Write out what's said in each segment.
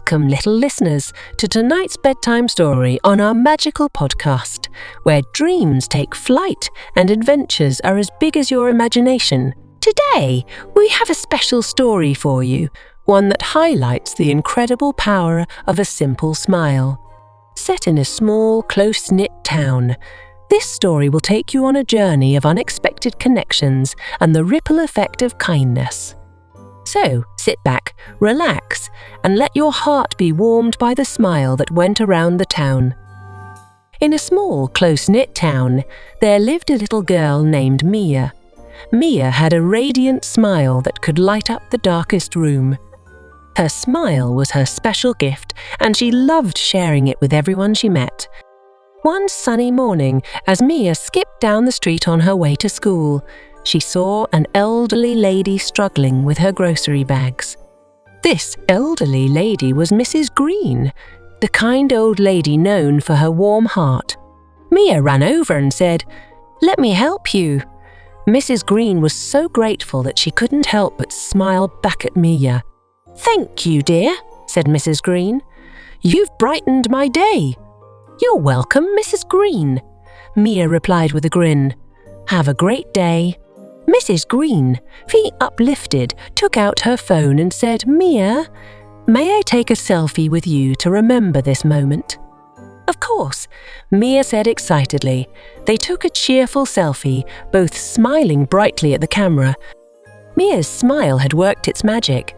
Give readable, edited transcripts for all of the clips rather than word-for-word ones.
Welcome, little listeners, to tonight's bedtime story on our magical podcast, where dreams take flight and adventures are as big as your imagination. Today, we have a special story for you, one that highlights the incredible power of a simple smile. Set in a small, close-knit town, this story will take you on a journey of unexpected connections and the ripple effect of kindness. So, sit back, relax, and let your heart be warmed by the smile that went around the town. In a small, close-knit town, there lived a little girl named Mia. Mia had a radiant smile that could light up the darkest room. Her smile was her special gift, and she loved sharing it with everyone she met. One sunny morning, as Mia skipped down the street on her way to school, she saw an elderly lady struggling with her grocery bags. This elderly lady was Mrs. Green, the kind old lady known for her warm heart. Mia ran over and said, "Let me help you." Mrs. Green was so grateful that she couldn't help but smile back at Mia. "Thank you, dear," said Mrs. Green. "You've brightened my day." "You're welcome, Mrs. Green," Mia replied with a grin. "Have a great day." Mrs. Green, feet uplifted, took out her phone and said, "Mia, may I take a selfie with you to remember this moment?" "Of course," Mia said excitedly. They took a cheerful selfie, both smiling brightly at the camera. Mia's smile had worked its magic.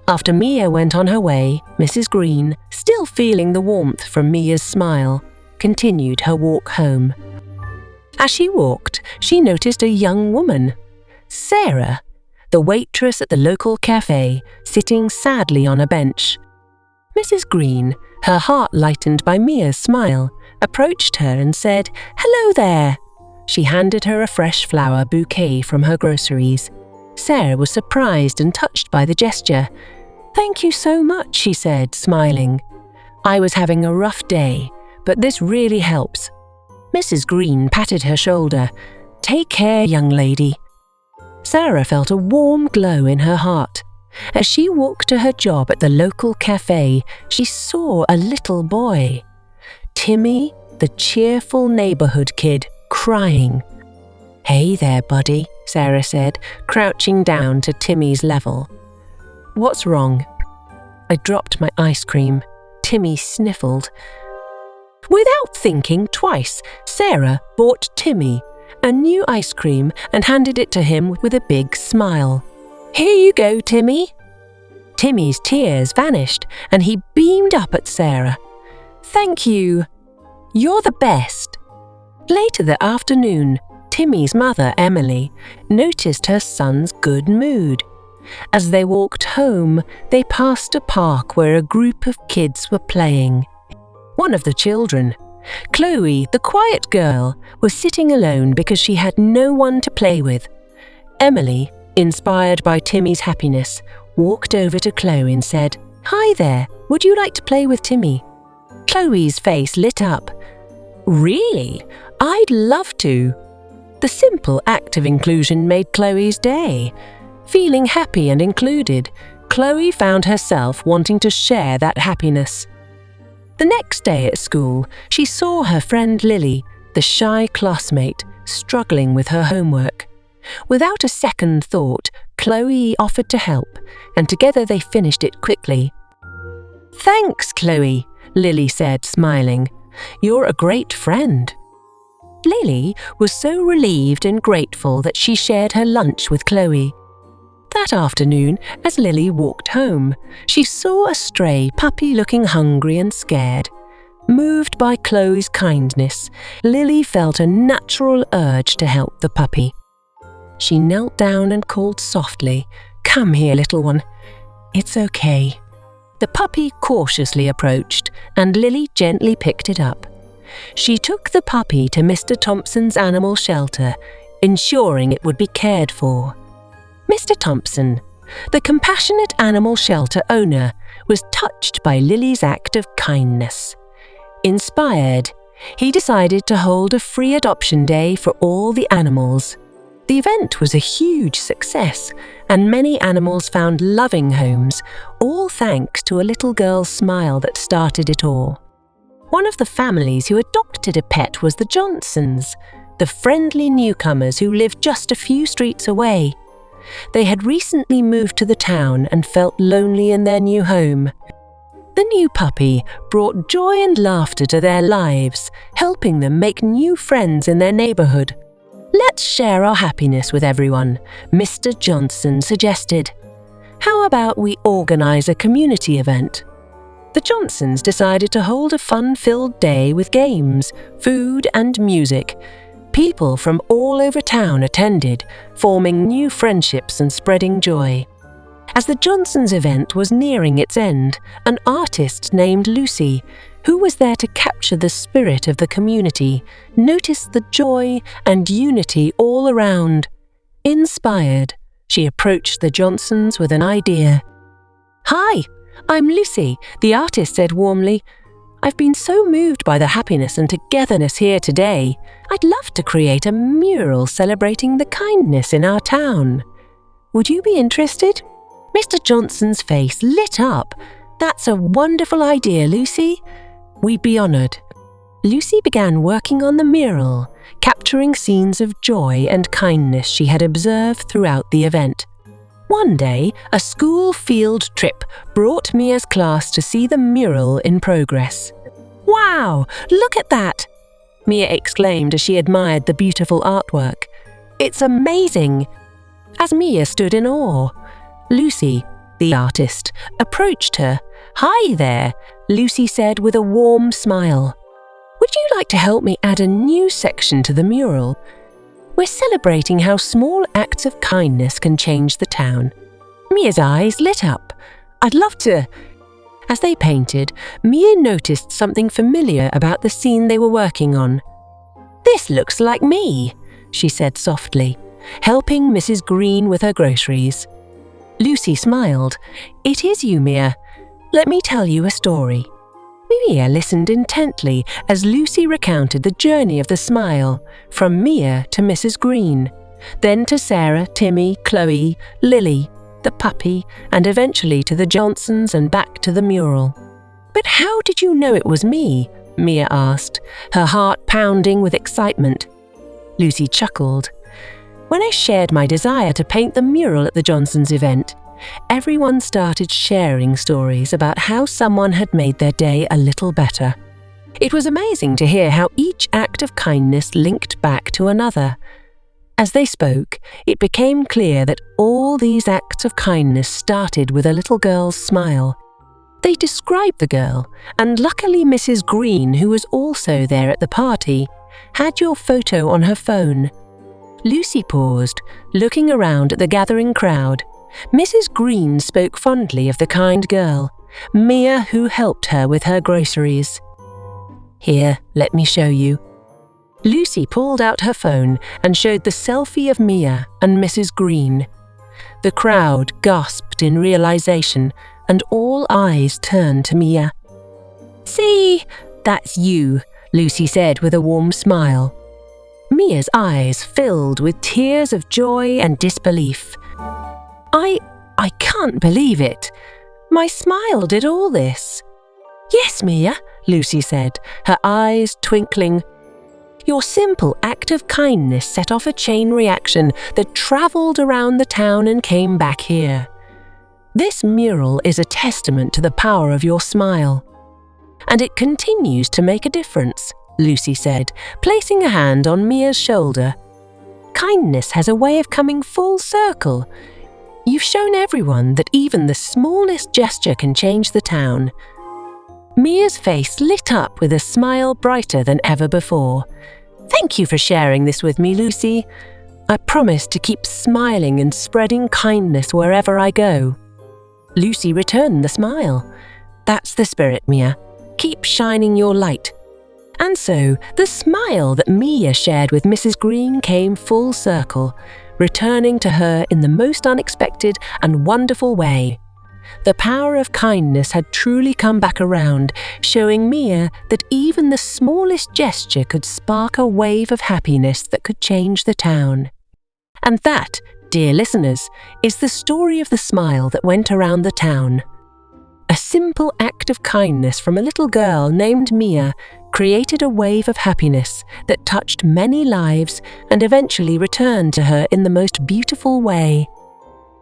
After Mia went on her way, Mrs. Green, still feeling the warmth from Mia's smile, continued her walk home. As she walked, she noticed a young woman, Sarah, the waitress at the local cafe, sitting sadly on a bench. Mrs. Green, her heart lightened by Mia's smile, approached her and said, "Hello there." She handed her a fresh flower bouquet from her groceries. Sarah was surprised and touched by the gesture. "Thank you so much," she said, smiling. "I was having a rough day, but this really helps." Mrs. Green patted her shoulder. "Take care, young lady." Sarah felt a warm glow in her heart. As she walked to her job at the local cafe, she saw a little boy, Timmy, the cheerful neighborhood kid, crying. "Hey there, buddy," Sarah said, crouching down to Timmy's level. "What's wrong?" "I dropped my ice cream," Timmy sniffled. Without thinking twice, Sarah bought Timmy a new ice cream and handed it to him with a big smile. "Here you go, Timmy." Timmy's tears vanished and he beamed up at Sarah. "Thank you. You're the best." Later that afternoon, Timmy's mother, Emily, noticed her son's good mood. As they walked home, they passed a park where a group of kids were playing. One of the children, Chloe, the quiet girl, was sitting alone because she had no one to play with. Emily, inspired by Timmy's happiness, walked over to Chloe and said, "Hi there, would you like to play with Timmy?" Chloe's face lit up. "Really? I'd love to." The simple act of inclusion made Chloe's day. Feeling happy and included, Chloe found herself wanting to share that happiness. The next day at school, she saw her friend Lily, the shy classmate, struggling with her homework. Without a second thought, Chloe offered to help, and together they finished it quickly. "Thanks, Chloe," Lily said, smiling. "You're a great friend." Lily was so relieved and grateful that she shared her lunch with Chloe. That afternoon, as Lily walked home, she saw a stray puppy looking hungry and scared. Moved by Chloe's kindness, Lily felt a natural urge to help the puppy. She knelt down and called softly, "Come here, little one. It's okay." The puppy cautiously approached, and Lily gently picked it up. She took the puppy to Mr. Thompson's animal shelter, ensuring it would be cared for. Mr. Thompson, the compassionate animal shelter owner, was touched by Lily's act of kindness. Inspired, he decided to hold a free adoption day for all the animals. The event was a huge success, and many animals found loving homes, all thanks to a little girl's smile that started it all. One of the families who adopted a pet was the Johnsons, the friendly newcomers who lived just a few streets away. They had recently moved to the town and felt lonely in their new home. The new puppy brought joy and laughter to their lives, helping them make new friends in their neighborhood. "Let's share our happiness with everyone," Mr. Johnson suggested. "How about we organize a community event?" The Johnsons decided to hold a fun-filled day with games, food, and music. People from all over town attended, forming new friendships and spreading joy. As the Johnsons' event was nearing its end, an artist named Lucy, who was there to capture the spirit of the community, noticed the joy and unity all around. Inspired, she approached the Johnsons with an idea. "Hi, I'm Lucy," the artist said warmly. "I've been so moved by the happiness and togetherness here today. I'd love to create a mural celebrating the kindness in our town. Would you be interested?" Mr. Johnson's face lit up. "That's a wonderful idea, Lucy. We'd be honoured." Lucy began working on the mural, capturing scenes of joy and kindness she had observed throughout the event. One day, a school field trip brought Mia's class to see the mural in progress. "Wow, look at that!" Mia exclaimed as she admired the beautiful artwork. "It's amazing!" As Mia stood in awe, Lucy, the artist, approached her. "Hi there," Lucy said with a warm smile. "Would you like to help me add a new section to the mural? We're celebrating how small acts of kindness can change the town." Mia's eyes lit up. "I'd love to." As they painted, Mia noticed something familiar about the scene they were working on. "This looks like me," she said softly, helping Mrs. Green with her groceries. Lucy smiled. "It is you, Mia. Let me tell you a story." Mia listened intently as Lucy recounted the journey of the smile, from Mia to Mrs. Green, then to Sarah, Timmy, Chloe, Lily, the puppy, and eventually to the Johnsons and back to the mural. "But how did you know it was me?" Mia asked, her heart pounding with excitement. Lucy chuckled. "When I shared my desire to paint the mural at the Johnsons' event, everyone started sharing stories about how someone had made their day a little better. It was amazing to hear how each act of kindness linked back to another. As they spoke, it became clear that all these acts of kindness started with a little girl's smile. They described the girl, and luckily Mrs. Green, who was also there at the party, had your photo on her phone. Lucy paused, looking around at the gathering crowd. Mrs. Green spoke fondly of the kind girl, Mia, who helped her with her groceries. "Here, let me show you." Lucy pulled out her phone and showed the selfie of Mia and Mrs. Green. The crowd gasped in realization, and all eyes turned to Mia. "See, that's you," Lucy said with a warm smile. Mia's eyes filled with tears of joy and disbelief. I can't believe it. My smile did all this." "Yes, Mia," Lucy said, her eyes twinkling. "Your simple act of kindness set off a chain reaction that travelled around the town and came back here. This mural is a testament to the power of your smile. And it continues to make a difference," Lucy said, placing a hand on Mia's shoulder. "Kindness has a way of coming full circle. You've shown everyone that even the smallest gesture can change the town." Mia's face lit up with a smile brighter than ever before. "Thank you for sharing this with me, Lucy. I promise to keep smiling and spreading kindness wherever I go." Lucy returned the smile. "That's the spirit, Mia. Keep shining your light." And so, the smile that Mia shared with Mrs. Green came full circle, returning to her in the most unexpected and wonderful way. The power of kindness had truly come back around, showing Mia that even the smallest gesture could spark a wave of happiness that could change the town. And that, dear listeners, is the story of the smile that went around the town. A simple act of kindness from a little girl named Mia created a wave of happiness that touched many lives and eventually returned to her in the most beautiful way.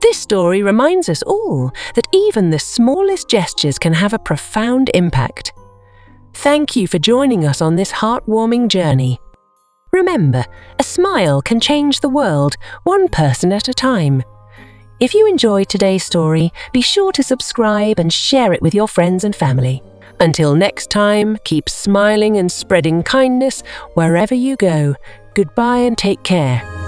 This story reminds us all that even the smallest gestures can have a profound impact. Thank you for joining us on this heartwarming journey. Remember, a smile can change the world, one person at a time. If you enjoyed today's story, be sure to subscribe and share it with your friends and family. Until next time, keep smiling and spreading kindness wherever you go. Goodbye and take care.